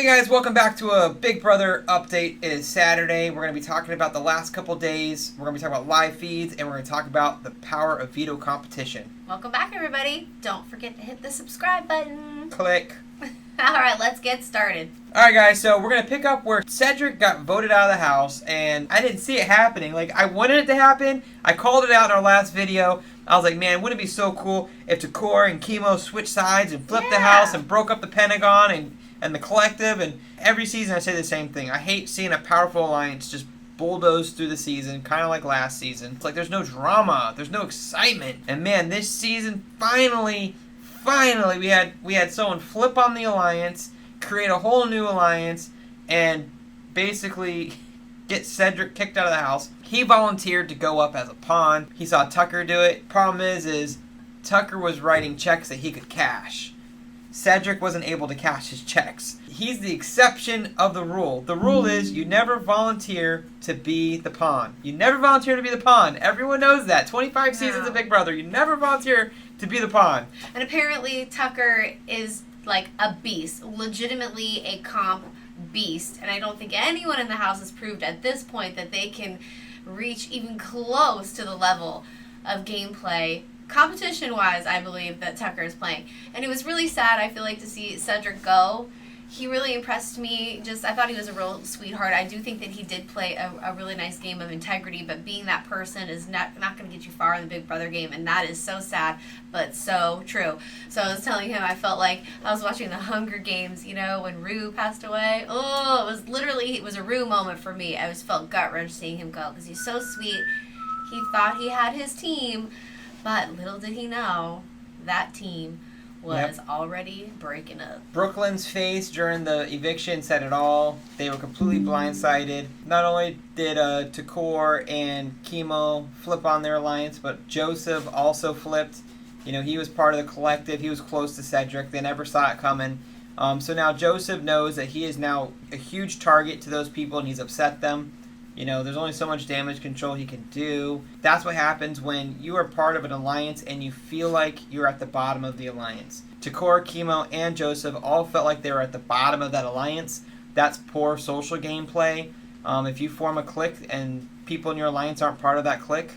Guys, welcome back to a Big Brother update. It is Saturday. We're going to be talking about the last couple days. We're going to be talking about live feeds, and we're going to talk about the power of veto competition. Welcome back, everybody. Don't forget to hit the subscribe button. Click. Alright, let's get started. Alright guys, so we're going to pick up where Cedric got voted out of the house, and I didn't see it happening. Like, I wanted it to happen. I called it out in our last video. I was like, man, wouldn't it be so cool if Takor and Chemo switched sides and flipped the house and broke up the Pentagon and the collective, and every season I say the same thing. I hate seeing a powerful alliance just bulldoze through the season, kind of like last season. It's like there's no drama, there's no excitement. And man, this season finally we had someone flip on the alliance, create a whole new alliance, and basically get Cedric kicked out of the house. He volunteered to go up as a pawn. He saw Tucker do it. Problem is Tucker was writing checks that he could cash. Cedric wasn't able to cash his checks. He's the exception of the rule. The rule is you never volunteer to be the pawn. You never volunteer to be the pawn. Everyone knows that. 25 seasons of Big Brother. You never volunteer to be the pawn. And apparently Tucker is like a beast. Legitimately a comp beast. And I don't think anyone in the house has proved at this point that they can reach even close to the level of gameplay competition-wise, I believe, that Tucker is playing. And it was really sad, I feel like, to see Cedric go. He really impressed me. I thought he was a real sweetheart. I do think that he did play a really nice game of integrity, but being that person is not going to get you far in the Big Brother game, and that is so sad, but so true. So I was telling him I felt like I was watching the Hunger Games, you know, when Rue passed away. Oh, it was a Rue moment for me. I just felt gut-wrenched seeing him go, because he's so sweet. He thought he had his team, but little did he know, that team was already breaking up. Brooklyn's face during the eviction said it all. They were completely blindsided. Not only did Takor and Chemo flip on their alliance, but Joseph also flipped. You know, he was part of the collective. He was close to Cedric. They never saw it coming. So now Joseph knows that he is now a huge target to those people, and he's upset them. You know, there's only so much damage control he can do. That's what happens when you are part of an alliance and you feel like you're at the bottom of the alliance. Takor, Chemo, and Joseph all felt like they were at the bottom of that alliance. That's poor social gameplay. If you form a clique and people in your alliance aren't part of that clique,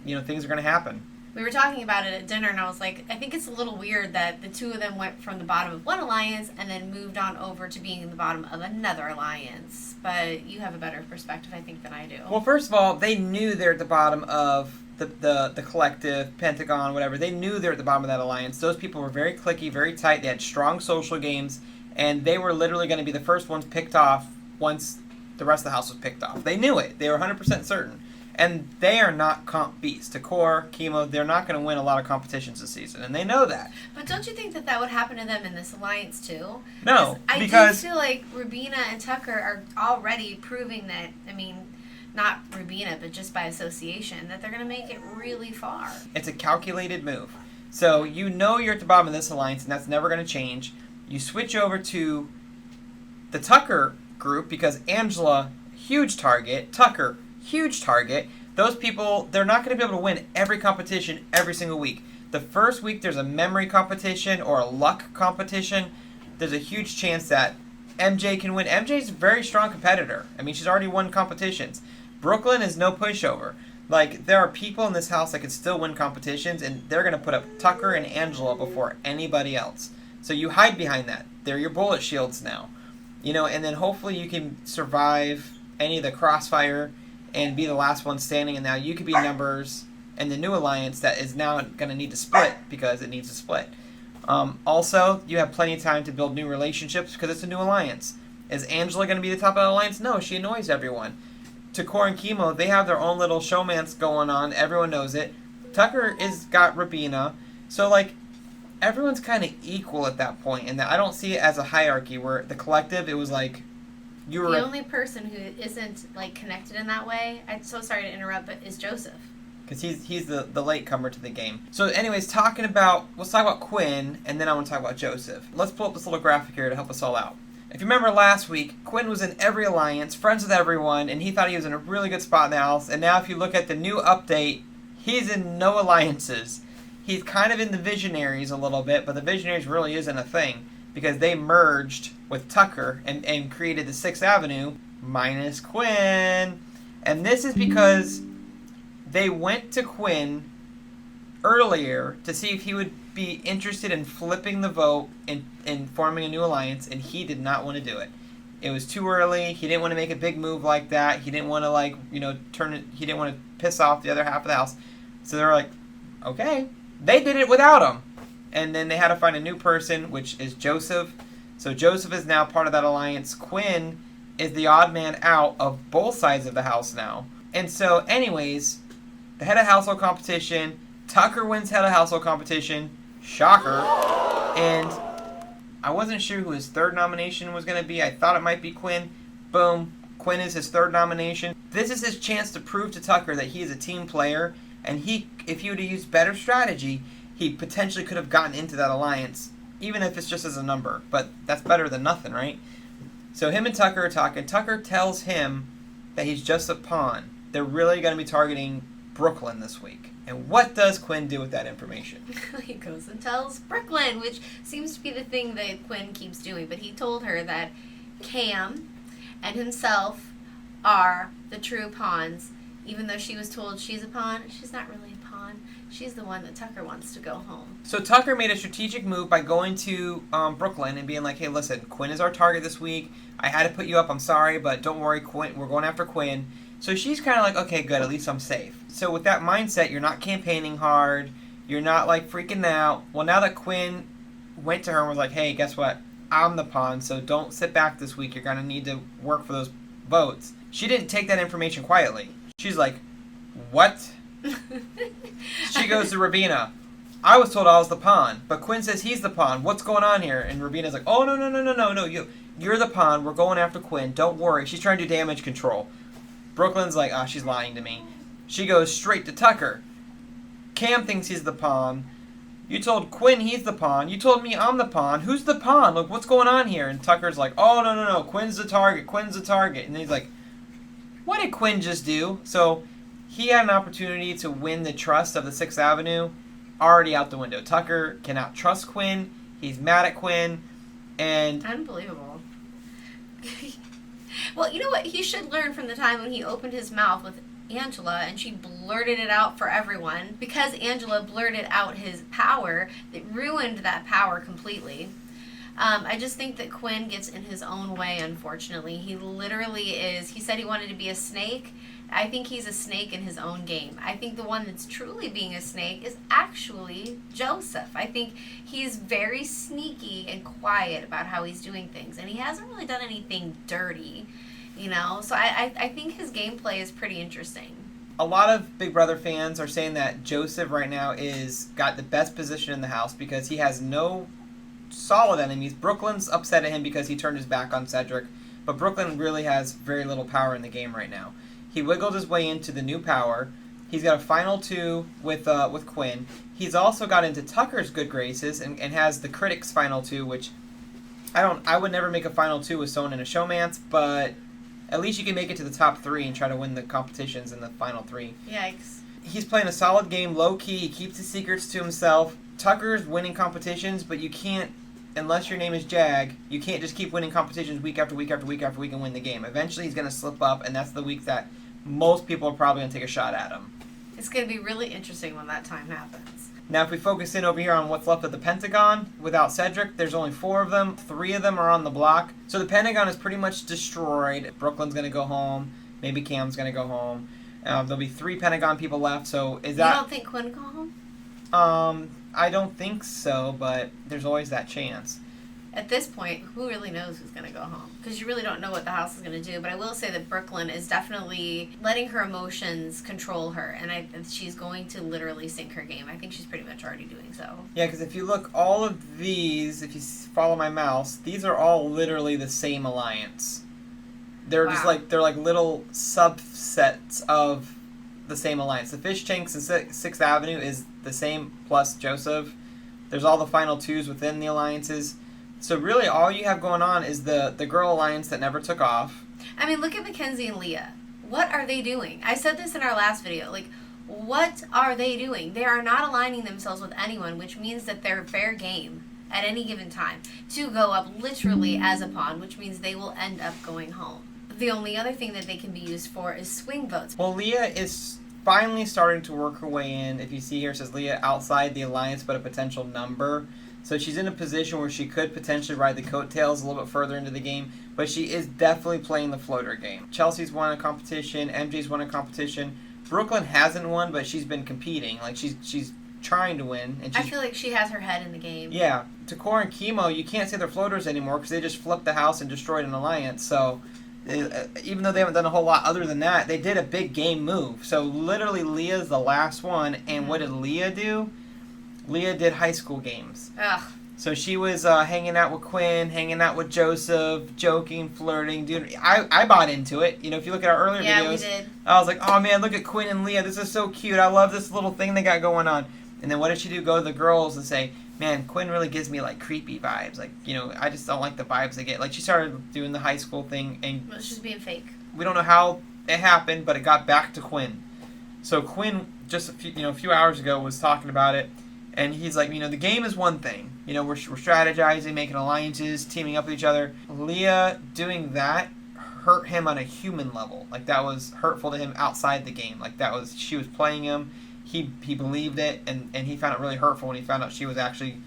you know, things are going to happen. We were talking about it at dinner, and I was like, I think it's a little weird that the two of them went from the bottom of one alliance and then moved on over to being in the bottom of another alliance. But you have a better perspective, I think, than I do. Well, first of all, they knew they're at the bottom of the collective, Pentagon, whatever. They knew they were at the bottom of that alliance. Those people were very cliquey, very tight. They had strong social games, and they were literally going to be the first ones picked off once the rest of the house was picked off. They knew it. They were 100% certain. And they are not comp beasts. Takor, Chemo, they're not going to win a lot of competitions this season, and they know that. But don't you think that would happen to them in this alliance, too? No, because I do feel like Rubina and Tucker are already proving that, I mean, not Rubina, but just by association, that they're going to make it really far. It's a calculated move. So you know you're at the bottom of this alliance, and that's never going to change. You switch over to the Tucker group, because Angela, huge target, Tucker, huge target. Those people, they're not going to be able to win every competition every single week. The first week there's a memory competition or a luck competition. There's a huge chance that MJ can win. MJ's a very strong competitor. I mean, she's already won competitions. Brooklyn is no pushover. Like, there are people in this house that can still win competitions, and they're going to put up Tucker and Angela before anybody else. So you hide behind that. They're your bullet shields now. You know, and then hopefully you can survive any of the crossfire and be the last one standing, and now you could be numbers in the new alliance that is now going to need to split because it needs to split. Also, you have plenty of time to build new relationships because it's a new alliance. Is Angela going to be the top of the alliance? No, she annoys everyone. Takor and Chemo, they have their own little showmance going on. Everyone knows it. Tucker is got Rubina. So, like, everyone's kind of equal at that point, and I don't see it as a hierarchy where the collective, it was like, the only person who isn't like connected in that way, I'm so sorry to interrupt, but is Joseph. Because he's the latecomer to the game. So anyways, let's talk about Quinn, and then I want to talk about Joseph. Let's pull up this little graphic here to help us all out. If you remember last week, Quinn was in every alliance, friends with everyone, and he thought he was in a really good spot in the house. And now if you look at the new update, he's in no alliances. He's kind of in the Visionaries a little bit, but the Visionaries really isn't a thing. because they merged with Tucker and created the 6th Avenue minus Quinn. And this is because they went to Quinn earlier to see if he would be interested in flipping the vote and forming a new alliance, and he did not want to do it. It was too early. He didn't want to make a big move like that. He didn't want to turn it. He didn't want to piss off the other half of the house. So they were like, okay. They did it without him. And then they had to find a new person, which is Joseph. So Joseph is now part of that alliance. Quinn is the odd man out of both sides of the house now. And so anyways, the head of household competition, Tucker wins head of household competition. Shocker. And I wasn't sure who his third nomination was going to be. I thought it might be Quinn. Boom. Quinn is his third nomination. This is his chance to prove to Tucker that he is a team player. And if he would have used better strategy, he potentially could have gotten into that alliance, even if it's just as a number. But that's better than nothing, right? So him and Tucker are talking. Tucker tells him that he's just a pawn. They're really going to be targeting Brooklyn this week. And what does Quinn do with that information? He goes and tells Brooklyn, which seems to be the thing that Quinn keeps doing. But he told her that Cam and himself are the true pawns. Even though she was told she's a pawn, she's not really a pawn. She's the one that Tucker wants to go home. So Tucker made a strategic move by going to Brooklyn and being like, hey, listen, Quinn is our target this week. I had to put you up. I'm sorry, but don't worry, Quinn. We're going after Quinn. So she's kind of like, okay, good. At least I'm safe. So with that mindset, you're not campaigning hard. You're not, like, freaking out. Well, now that Quinn went to her and was like, hey, guess what? I'm the pawn, so don't sit back this week. You're going to need to work for those votes. She didn't take that information quietly. She's like, what? She goes to Rabina. I was told I was the pawn, but Quinn says he's the pawn. What's going on here? And Rabina's like, oh, no. You're the pawn. We're going after Quinn. Don't worry. She's trying to do damage control. Brooklyn's like, she's lying to me. She goes straight to Tucker. Cam thinks he's the pawn. You told Quinn he's the pawn. You told me I'm the pawn. Who's the pawn? Look, what's going on here? And Tucker's like, oh, no. Quinn's the target. Quinn's the target. And he's like, what did Quinn just do? So he had an opportunity to win the trust of the 6th Avenue. Already out the window. Tucker cannot trust Quinn. He's mad at Quinn. And unbelievable. Well, you know what? He should learn from the time when he opened his mouth with Angela and she blurted it out for everyone. Because Angela blurted out his power, it ruined that power completely. I just think that Quinn gets in his own way, unfortunately. He literally is. He said he wanted to be a snake. I think he's a snake in his own game. I think the one that's truly being a snake is actually Joseph. I think he's very sneaky and quiet about how he's doing things. And he hasn't really done anything dirty, you know? So I think his gameplay is pretty interesting. A lot of Big Brother fans are saying that Joseph right now is got the best position in the house because he has no solid enemies. Brooklyn's upset at him because he turned his back on Cedric, but Brooklyn really has very little power in the game right now. He wiggled his way into the new power. He's got a final 2 with Quinn. He's also got into Tucker's good graces and has the critics final 2, which I would never make a final 2 with someone in a showmance, but at least you can make it to the top 3 and try to win the competitions in the final 3. Yikes. He's playing a solid game, low key. He keeps his secrets to himself. Tucker's winning competitions, but you can't, unless your name is Jag, you can't just keep winning competitions week after week after week after week and win the game. Eventually he's going to slip up, and that's the week that most people are probably going to take a shot at him. It's going to be really interesting when that time happens. Now, if we focus in over here on what's left of the Pentagon, without Cedric, there's only 4 of them. 3 of them are on the block. So the Pentagon is pretty much destroyed. Brooklyn's going to go home. Maybe Cam's going to go home. There'll be 3 Pentagon people left. So is that... You don't think Quinn go home? I don't think so, but there's always that chance. At this point, who really knows who's going to go home? Because you really don't know what the house is going to do. But I will say that Brooklyn is definitely letting her emotions control her. And she's going to literally sink her game. I think she's pretty much already doing so. Yeah, because if you look, all of these, if you follow my mouse, these are all literally the same alliance. They're just like, they're like little subsets of the same alliance. The Fish Tanks and 6th Avenue is the same plus Joseph. There's all the final 2s within the alliances. So really all you have going on is the girl alliance that never took off. I mean, look at Mackenzie and Leah. What are they doing? I said this in our last video. Like, what are they doing? They are not aligning themselves with anyone, which means that they're fair game. at any given time to go up literally as a pawn, which means they will end up going home. The only other thing that they can be used for is swing votes. Well, Leah is finally starting to work her way in. If you see here, it says Leah outside the alliance, but a potential number. So she's in a position where she could potentially ride the coattails a little bit further into the game, but she is definitely playing the floater game. Chelsea's won a competition. MJ's won a competition. Brooklyn hasn't won, but she's been competing. Like, she's trying to win. And I feel like she has her head in the game. Yeah. Takor and Chemo, you can't say they're floaters anymore because they just flipped the house and destroyed an alliance. So even though they haven't done a whole lot other than that, they did a big game move. So literally Leah's the last one. And what did Leah do? Leah did high school games. Ugh. So she was hanging out with Quinn, hanging out with Joseph, joking, flirting. Dude, I bought into it. You know, if you look at our earlier videos, Yeah, we did. I was like, oh man, look at Quinn and Leah. This is so cute. I love this little thing they got going on. And then what did she do? Go to the girls and say, man, Quinn really gives me like creepy vibes. Like, you know, I just don't like the vibes they get. Like, she started doing the high school thing, and Well, she's being fake. we don't know how it happened, but it got back to Quinn. So Quinn just a few hours ago was talking about it, and he's like, you know, the game is one thing. You know, we're strategizing, making alliances, teaming up with each other. Leah doing that hurt him on a human level. Like, that was hurtful to him outside the game. Like, she was playing him. He believed it, and he found it really hurtful when he found out she was actually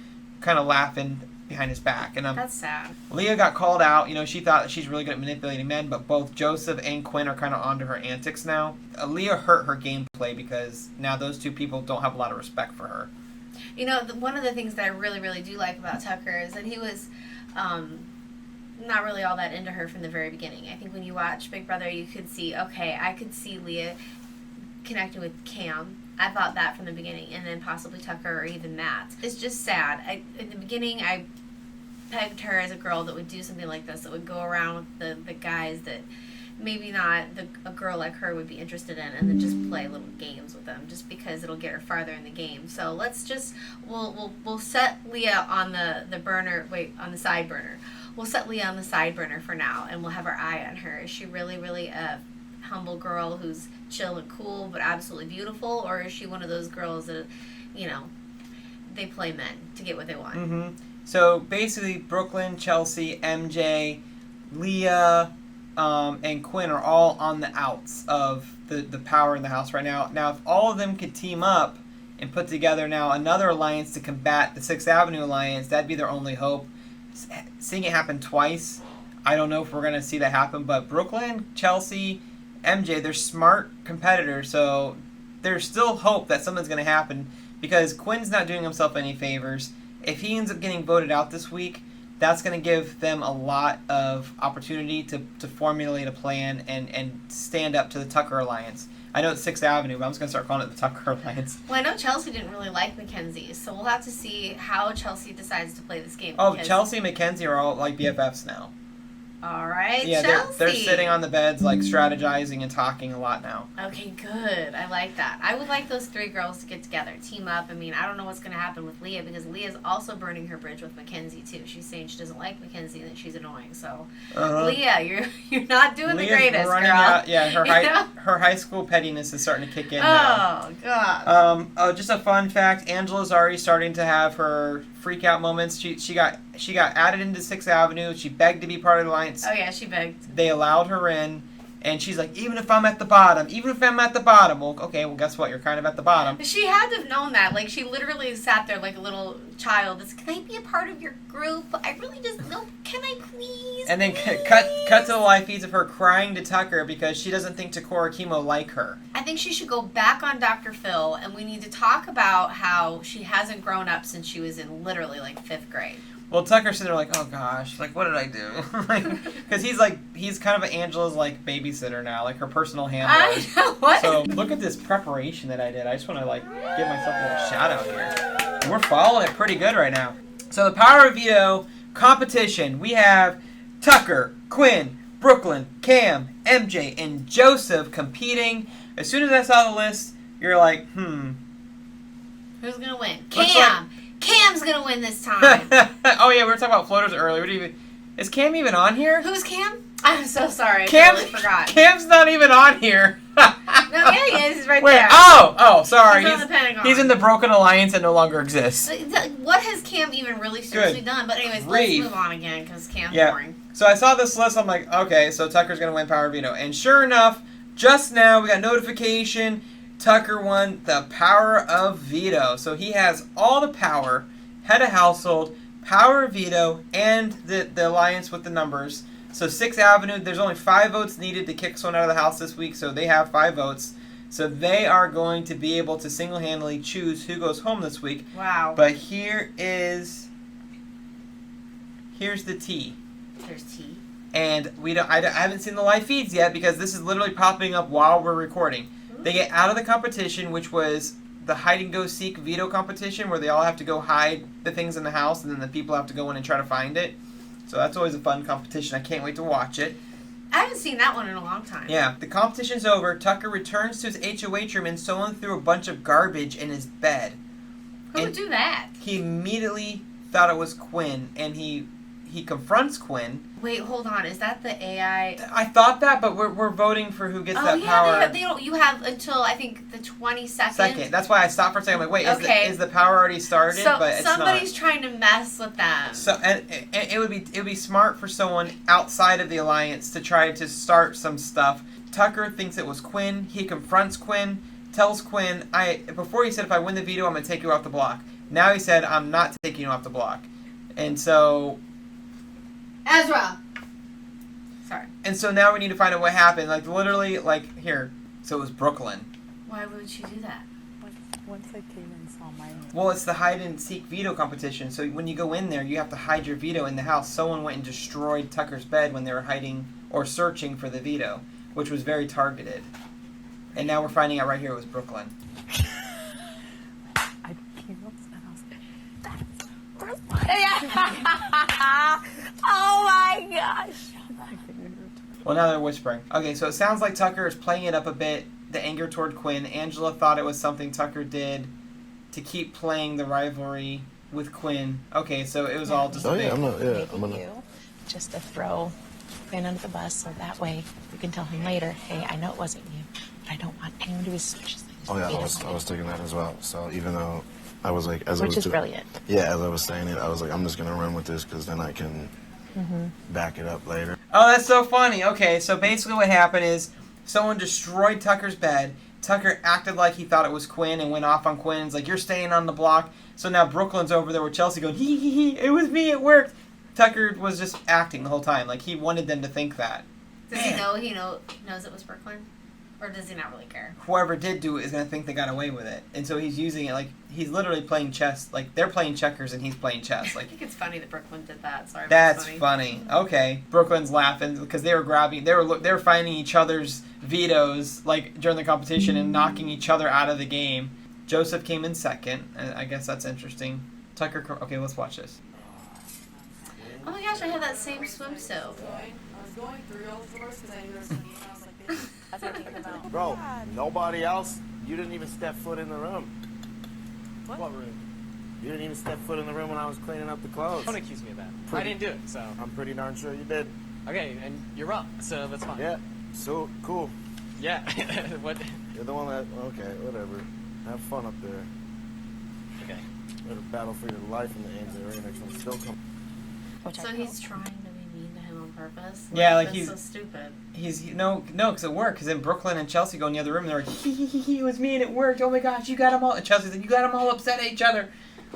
kind of laughing behind his back. And That's sad. Leah got called out. You know, she thought that she's really good at manipulating men, but both Joseph and Quinn are kind of onto her antics now. Leah hurt her gameplay because now those two people don't have a lot of respect for her. You know, one of the things that I really, really do like about Tucker is that he was not really all that into her from the very beginning. I think when you watch Big Brother, you could see, okay, I could see Leah connecting with Cam. I thought that from the beginning, and then possibly Tucker or even Matt. It's just sad. In the beginning, I pegged her as a girl that would do something like this, that would go around with the guys that maybe not a girl like her would be interested in, and then just play little games with them, just because it'll get her farther in the game. So let's just we'll set Leah on the burner. Wait, on the side burner. We'll set Leah on the side burner for now, and we'll have our eye on her. Is she really, really a humble girl who's chill and cool but absolutely beautiful, or is she one of those girls that, you know, they play men to get what they want? Mm-hmm. So basically, Brooklyn, Chelsea, MJ, Leah, and Quinn are all on the outs of the power in the house right now. Now, if all of them could team up and put together now another alliance to combat the 6th Avenue Alliance, that'd be their only hope. Seeing it happen twice, I don't know if we're going to see that happen, but Brooklyn, Chelsea, MJ, they're smart competitors, so there's still hope that something's going to happen, because Quinn's not doing himself any favors. If he ends up getting voted out this week, that's going to give them a lot of opportunity to formulate a plan and stand up to the Tucker Alliance. I know it's 6th Avenue, but I'm just going to start calling it the Tucker Alliance. Well, I know Chelsea didn't really like Mackenzie, so we'll have to see how Chelsea decides to play this game. Oh, Chelsea and Mackenzie are all like BFFs now. All right, yeah, Chelsea. They're sitting on the beds, like, strategizing and talking a lot now. Okay, good. I like that. I would like those 3 girls to get together, team up. I mean, I don't know what's going to happen with Leah, because Leah's also burning her bridge with Mackenzie, too. She's saying she doesn't like Mackenzie, that she's annoying. So, Leah, you're not doing Leah's the greatest, running girl. out, yeah, her high school pettiness is starting to kick in now. Oh, God. Just a fun fact, Angela's already starting to have her freak out moments. She got added into 6th Avenue. She begged to be part of the alliance. Oh, yeah, she begged. They allowed her in, and she's like, even if I'm at the bottom. Well, okay, well, guess what? You're kind of at the bottom. She had to have known that. Like, she literally sat there like a little child. Can I be a part of your group? I really just, no, can I please? And then please? cut to the live feeds of her crying to Tucker because she doesn't think Takora Chemo like her. I think she should go back on Dr. Phil, and we need to talk about how she hasn't grown up since she was in literally like 5th grade. Well, Tucker's sitting there like, oh gosh, like, what did I do? Because he's kind of Angela's like babysitter now, like her personal handler. I know, what? So look at this preparation that I did. I just want to like give myself a little shout out here. And we're following it pretty good right now. So the Power of Veto competition, we have Tucker, Quinn, Brooklyn, Cam, MJ, and Joseph competing. As soon as I saw the list, you're like, Who's gonna win? Looks Cam. Cam's gonna win this time. Oh yeah, we were talking about floaters earlier. Is Cam even on here? Who's Cam? I'm so sorry. I Cam, totally forgot. Cam's not even on here. No, yeah, he is. He's right Wait, there. oh, sorry. He's on the Pentagon. He's in the broken alliance that no longer exists. What has Cam even really seriously done? But anyways, let's move on again because Cam's boring. So I saw this list. I'm like, okay, so Tucker's going to win Power Veto. And sure enough, just now we got notification. Tucker won the Power of Veto. So he has all the power, head of household, Power of Veto, and the alliance with the numbers. So 6th Avenue, there's only 5 votes needed to kick someone out of the house this week, so they have 5 votes. So they are going to be able to single-handedly choose who goes home this week. Wow. But here's the tea. There's tea. And I haven't seen the live feeds yet because this is literally popping up while we're recording. They get out of the competition, which was the hide-and-go-seek veto competition, where they all have to go hide the things in the house, and then the people have to go in and try to find it. So that's always a fun competition. I can't wait to watch it. I haven't seen that one in a long time. Yeah. The competition's over. Tucker returns to his HOH room and someone threw a bunch of garbage in his bed. Who would do that? He immediately thought it was Quinn, and he confronts Quinn. Wait, hold on. Is that the AI? I thought that, but we're voting for who gets that power. You have until, I think, the 22nd. Second. That's why I stopped for a second. I'm like, wait, is the power already started? So but it's somebody's not. trying to mess with them. So and it would be smart for someone outside of the alliance to try to start some stuff. Tucker thinks it was Quinn. He confronts Quinn, tells Quinn, before he said, if I win the veto, I'm going to take you off the block. Now he said, I'm not taking you off the block. And so... Ezra! Sorry. And so now we need to find out what happened. Like, literally, like, here. So it was Brooklyn. Why would she do that? Once I came and saw mine. Well, it's the hide-and-seek veto competition. So when you go in there, you have to hide your veto in the house. Someone went and destroyed Tucker's bed when they were hiding or searching for the veto, which was very targeted. And now we're finding out right here it was Brooklyn. I came up and I was like, oh my gosh. Well, now they're whispering. Okay, so it sounds like Tucker is playing it up a bit, the anger toward Quinn. Angela thought it was something Tucker did to keep playing the rivalry with Quinn. Okay, so it was all just a big... I'm gonna... You just to throw Quinn under the bus so that way we can tell him later, hey, I know it wasn't you, but I don't want anyone to be suspicious. Oh yeah, I was thinking that as well. So even though I was like, Which is brilliant. Yeah, as I was saying it, I was like, I'm just gonna run with this because then I can back it up later. Oh, that's so funny. Okay, so basically what happened is someone destroyed Tucker's bed. Tucker acted like he thought it was Quinn and went off on Quinn. It's like, you're staying on the block. So now Brooklyn's over there with Chelsea going, hee, it was me, it worked. Tucker was just acting the whole time. Like, he wanted them to think that. Does he knows it was Brooklyn? Or does he not really care? Whoever did do it is going to think they got away with it. And so he's using it like, he's literally playing chess. Like, they're playing checkers and he's playing chess. Like, I think it's funny that Brooklyn did that. Sorry, that's funny. Okay. Brooklyn's laughing because they were grabbing, they were finding each other's vetoes, like, during the competition and knocking each other out of the game. Joseph came in second. I guess that's interesting. Tucker, okay, let's watch this. Oh my gosh, I have that same swimsuit. I was going through all the doors because I knew there was something, and I was like, this. That's what I'm thinking about. Bro, nobody else. You didn't even step foot in the room. What room? You didn't even step foot in the room when I was cleaning up the clothes. Don't accuse me of that. I didn't do it, so. I'm pretty darn sure you did. Okay, and you're wrong, so that's fine. Yeah. So cool. Yeah. What? You're the one that. Okay, whatever. Have fun up there. Okay. Better battle for your life in the Ames area. Next one still come. So he's trying to be mean to him on purpose? Yeah, like that's he's so stupid. No, because it worked. Because then Brooklyn and Chelsea go in the other room and they're like, it was me and it worked. Oh my gosh, you got them all. And Chelsea's like, you got them all upset at each other.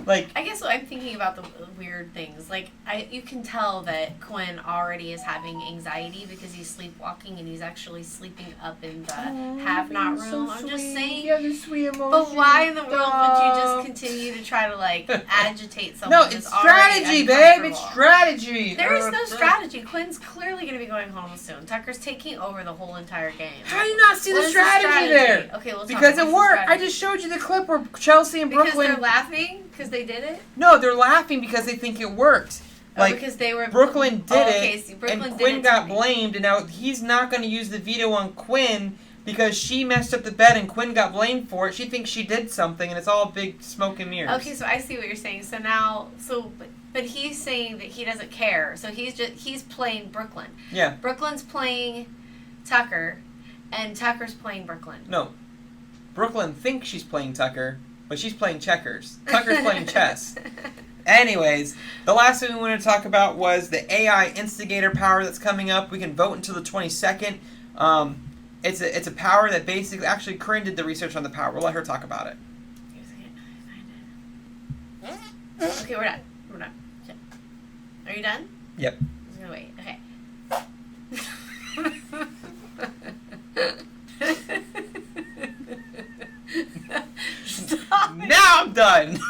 Like, I guess I'm thinking about the weird things. Like, you can tell that Quinn already is having anxiety because he's sleepwalking and he's actually sleeping up in the have-not room. I'm just saying. Yeah, the sweet emotion. But why in the world would you just continue to try to, like, agitate someone No, that's it's already strategy, babe. It's uncomfortable? strategy. There is no strategy. Quinn's clearly going to be going home soon. Tucker's taking over the whole entire game. How do you not see What the is strategy there? Okay, let's Because talk. it What's the worked. I strategy? just showed you the clip where Chelsea and Because Brooklyn. they're laughing? Because they did it? No, they're laughing because they think it worked. Like, because they were Brooklyn did okay, it, see, Brooklyn and did Quinn it got to me. blamed, and now he's not going to use the veto on Quinn because she messed up the bed and Quinn got blamed for it. She thinks she did something, and it's all big smoke and mirrors. Okay, so I see what you're saying. So now, but he's saying that he doesn't care. So he's playing Brooklyn. Yeah. Brooklyn's playing Tucker, And Tucker's playing Brooklyn. No. Brooklyn thinks she's playing Tucker, but she's playing checkers. Tucker's playing chess. Anyways, the last thing we wanted to talk about was the AI instigator power that's coming up. We can vote until the 22nd. It's a power that basically... Actually, Corinne did the research on the power. We'll let her talk about it. Okay, we're done. We're done. Okay. Are you done? Yep. I'm just gonna wait. Okay. Stop it. Now I'm done.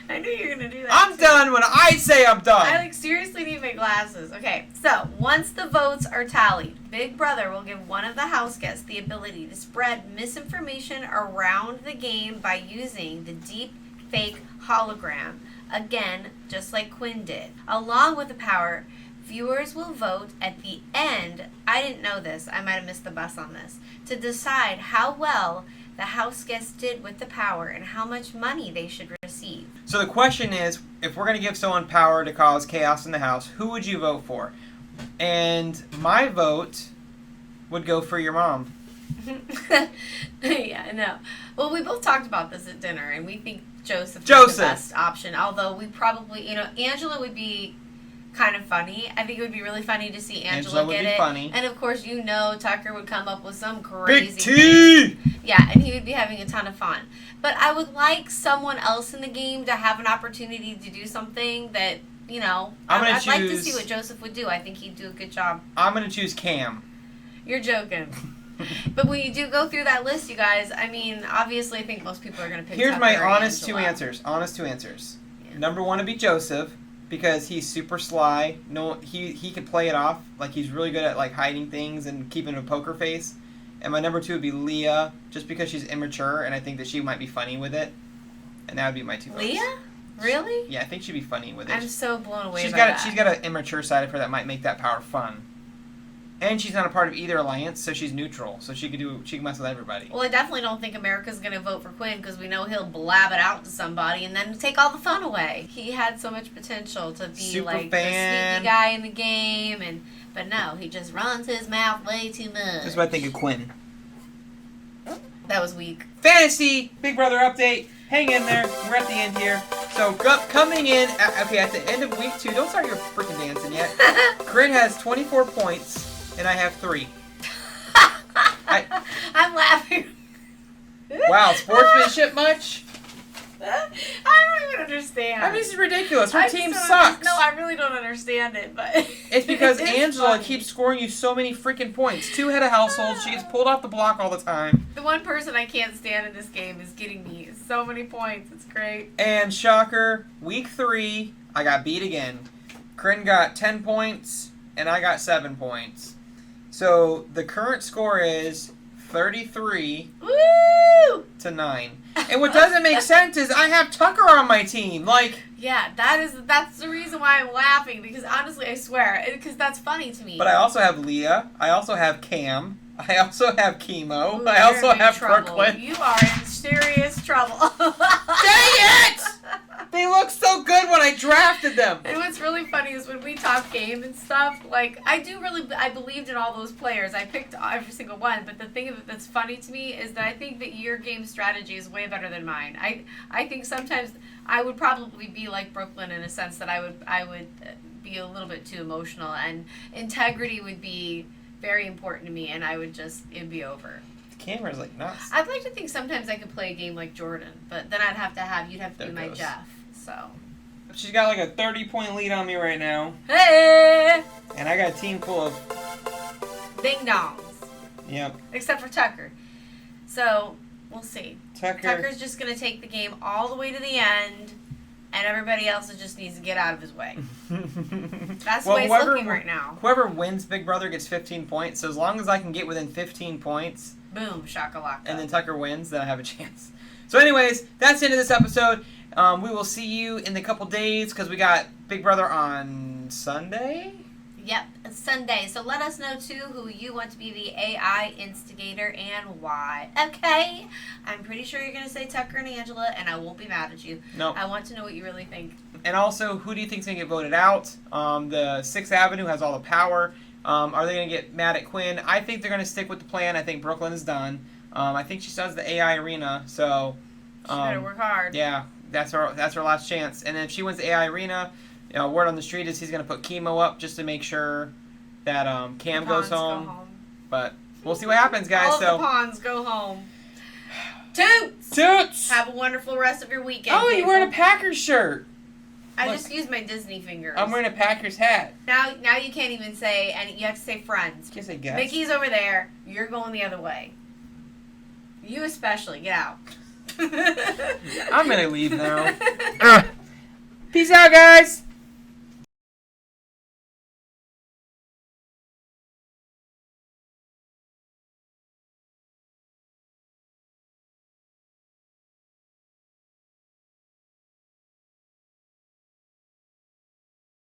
I knew you were gonna do that. I'm too. done when I say I'm done. I seriously need my glasses. Okay, so once the votes are tallied, Big Brother will give one of the house guests the ability to spread misinformation around the game by using the deep fake hologram. Again, just like Quinn did. Along with the power, viewers will vote at the end, I didn't know this, I might have missed the bus on this, to decide how well the house guests did with the power and how much money they should receive. So the question is, if we're going to give someone power to cause chaos in the house, who would you vote for? And my vote would go for your mom. Yeah, I know. Well, we both talked about this at dinner, and we think Joseph is the best option. Although we probably, Angela would be kind of funny. I think it would be really funny to see Angela would get be it. funny. And of course, Tucker would come up with some crazy Big T! thing. Yeah, and he would be having a ton of fun. But I would like someone else in the game to have an opportunity to do something that, I'd like to see what Joseph would do. I think he'd do a good job. I'm going to choose Cam. You're joking. But when you do go through that list, you guys, I mean, obviously I think most people are going to pick Here's Tucker my or honest Angela. two answers. Honest two answers. Yeah. Number one would be Joseph, because he's super sly. No, he could play it off. Like, he's really good at, like, hiding things and keeping a poker face. And my number two would be Leah, just because she's immature, and I think that she might be funny with it. And that would be my two votes. Leah? Really? Yeah, I think she'd be funny with it. I'm so blown away She's by got that. she's got an immature side of her that might make that power fun. And she's not a part of either alliance, so she's neutral. So she can mess with everybody. Well, I definitely don't think America's going to vote for Quinn because we know he'll blab it out to somebody and then take all the fun away. He had so much potential to be Super like fan. the sneaky guy in the game, but no, he just runs his mouth way too much. That's what I think of Quinn. That was weak. Fantasy Big Brother update. Hang in there. We're at the end here. So coming in, at the end of week 2, don't start your freaking dancing yet. Corinne has 24 points, and I have 3. I'm laughing. Wow, sportsmanship much? I don't even understand. I mean, this is ridiculous. Her I team just don't sucks. No, I really don't understand it, but It's because it is Angela funny. keeps scoring you so many freaking points. 2 head of household. She gets pulled off the block all the time. The one person I can't stand in this game is getting me so many points. It's great. And shocker, week 3, I got beat again. Corinne got 10 points, and I got 7 points. So the current score is 33 Woo! to 9. And what doesn't make sense is I have Tucker on my team. Like, Yeah, that's the reason why I'm laughing, because honestly, I swear, because that's funny to me. but I also have Leah. I also have Cam. I also have Chemo. Ooh, I you're also in big have trouble. Brooklyn. You are in serious trouble. Dang it! They look so good when I drafted them. And what's really funny is when we talk game and stuff, like, I believed in all those players. I picked every single one, but the thing that's funny to me is that I think that your game strategy is way better than mine. I think sometimes I would probably be like Brooklyn in a sense that I would be a little bit too emotional, and integrity would be very important to me, and it'd be over. The camera's like nuts. I'd like to think sometimes I could play a game like Jordan, but then you'd have to There be my goes. Jeff, so. She's got like a 30-point lead on me right now. Hey! And I got a team full of... Ding dongs. Yep. Except for Tucker. So, we'll see. Tucker. Tucker's just going to take the game all the way to the end, and everybody else just needs to get out of his way. That's the way it's looking right now. Whoever wins Big Brother gets 15 points. So as long as I can get within 15 points, Boom, shakalaka. and then Tucker wins, then I have a chance. So anyways, that's the end of this episode. We will see you in a couple days because we got Big Brother on Sunday. Yep, it's Sunday. So let us know, too, who you want to be the AI instigator and why. Okay? I'm pretty sure you're going to say Tucker and Angela, and I won't be mad at you. No. I want to know what you really think. And also, who do you think's going to get voted out? The 6th Avenue has all the power. Are they going to get mad at Quinn? I think they're going to stick with the plan. I think Brooklyn is done. I think she still has the AI arena, so She better work hard. yeah, that's her last chance. And then if she wins the AI arena, word on the street is he's going to put chemo up just to make sure that Cam goes home. But we'll see what happens, guys. All of so the pawns go home. Toots! Toots! Have a wonderful rest of your weekend. Oh, you're people. wearing a Packers shirt. I Look. just used my Disney fingers. I'm wearing a Packers hat. Now you can't even say, and you have to say friends. Guess I guess. Mickey's over there. You're going the other way. You especially. Get out. I'm going to leave now. Peace out, guys.